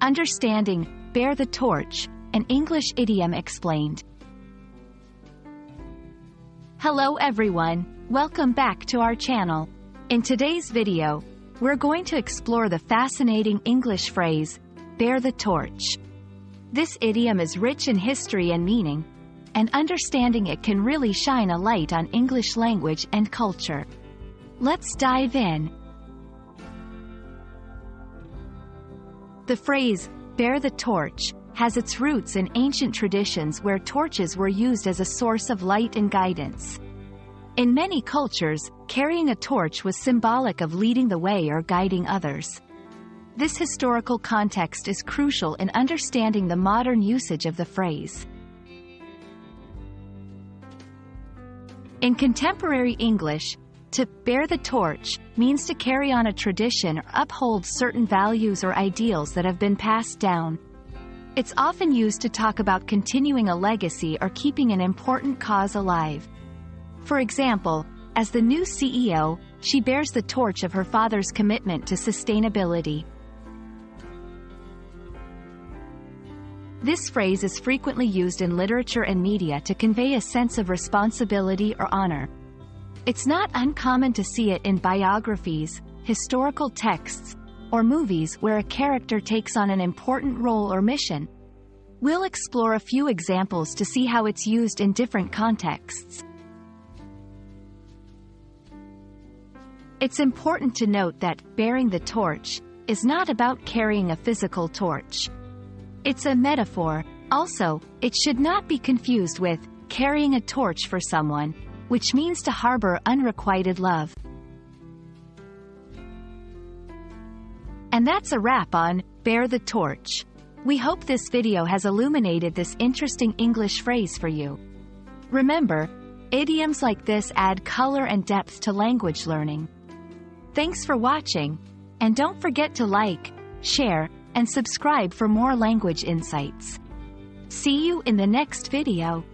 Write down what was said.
Understanding, bear the torch, an English idiom explained. Hello everyone, welcome back to our channel. In today's video, we're going to explore the fascinating English phrase, bear the torch. This idiom is rich in history and meaning, and understanding it can really shine a light on English language and culture. Let's dive in. The phrase, bear the torch, has its roots in ancient traditions where torches were used as a source of light and guidance. In many cultures, carrying a torch was symbolic of leading the way or guiding others. This historical context is crucial in understanding the modern usage of the phrase. In contemporary English, to bear the torch means to carry on a tradition or uphold certain values or ideals that have been passed down. It's often used to talk about continuing a legacy or keeping an important cause alive. For example, as the new CEO, she bears the torch of her father's commitment to sustainability. This phrase is frequently used in literature and media to convey a sense of responsibility or honor. It's not uncommon to see it in biographies, historical texts, or movies where a character takes on an important role or mission. We'll explore a few examples to see how it's used in different contexts. It's important to note that bearing the torch is not about carrying a physical torch. It's a metaphor. Also, it should not be confused with carrying a torch for someone, which means to harbor unrequited love. And that's a wrap on Bear the Torch. We hope this video has illuminated this interesting English phrase for you. Remember, idioms like this add color and depth to language learning. Thanks for watching, and don't forget to like, share, and subscribe for more language insights. See you in the next video.